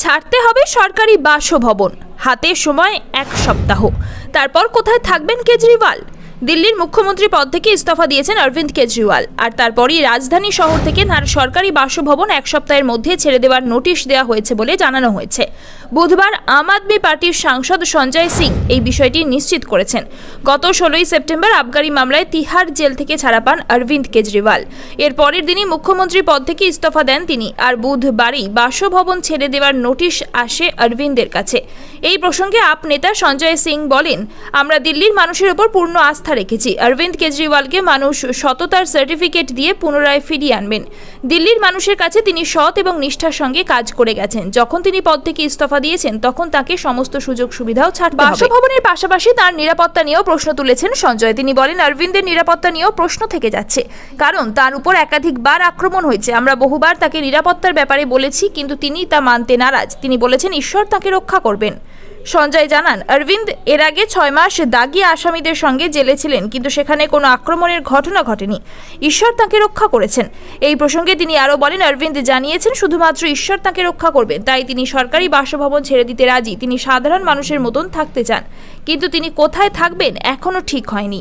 ছাড়তে হবে সরকারি বাসভবন, হাতে সময় 1 সপ্তাহ। তারপর কোথায় থাকবেন কেজরিওয়াল? দিল্লির মুখ্যমন্ত্রী পদ থেকে ইস্তফা দিয়েছেন অরবিন্দ কেজরিওয়াল, আর তারপরই রাজধানী শহর থেকে তার সরকারি বাসভবন 1 সপ্তাহের মধ্যে ছেড়ে দেওয়ার নোটিশ দেওয়া হয়েছে বলে জানানো হয়েছে। বুধবার আম আদমি পার্টির সাংসদ সঞ্জয় সিং এই বিষয়টি নিশ্চিত করেছেন। গত 16ই সেপ্টেম্বর আবগারি মামলায় তিহার জেল থেকে ছাড়া পান অরবিন্দ কেজরিওয়াল। এর পরের দিনই মুখ্যমন্ত্রী পদ থেকে ইস্তফা দেন তিনি, আর বুধবারই বাসভবন ছেড়ে দেওয়ার নোটিশ আসে অরবিন্দের কাছে। এই প্রসঙ্গে আপ নেতা সঞ্জয় সিং বলেন, আমরা দিল্লির মানুষের উপর পূর্ণ আস্থা রেখেছি। অরবিন্দ কেজরিওয়ালকে মানুষ সততার সার্টিফিকেট দিয়ে পুনরায় ফিরিয়ে আনবেন। দিল্লির মানুষের কাছে তিনি সৎ এবং নিষ্ঠার সঙ্গে কাজ করে গেছেন। যখন তিনি পদ থেকে ইস্তফা দিয়েছেন তখন তাকে সমস্ত সুযোগ সুবিধাও ছাড়তে হবে। বাসভবনের পাশাপাশি তার নিরাপত্তা নিয়েও প্রশ্ন তুলেছেন সঞ্জয়। তিনি বলেন, অরবিন্দের নিরাপত্তা নিয়েও প্রশ্ন থেকে যাচ্ছে, কারণ তার উপর একাধিকবার আক্রমণ হয়েছে। আমরা বহুবার তাকে নিরাপত্তার ব্যাপারে বলেছি, কিন্তু তিনি তা মানতে নারাজ। তিনি বলেছেন ঈশ্বর তাকে রক্ষা করবেন। সঞ্জয় জানান, অরবিন্দ এর আগে 6 মাস দাগী আসামিদের সঙ্গে জেলে ছিলেন, কিন্তু সেখানে কোনো আক্রমণের ঘটনা ঘটেনি। ঈশ্বর তাকে রক্ষা করেছেন। এই প্রসঙ্গে তিনি আরও বলেন, অরবিন্দ জানিয়েছেন শুধুমাত্র ঈশ্বর তাকে রক্ষা করবেন, তাই তিনি সরকারি বাসভবন ছেড়ে দিতে রাজি। তিনি সাধারণ মানুষের মতন থাকতে চান, কিন্তু তিনি কোথায় থাকবেন এখনও ঠিক হয়নি।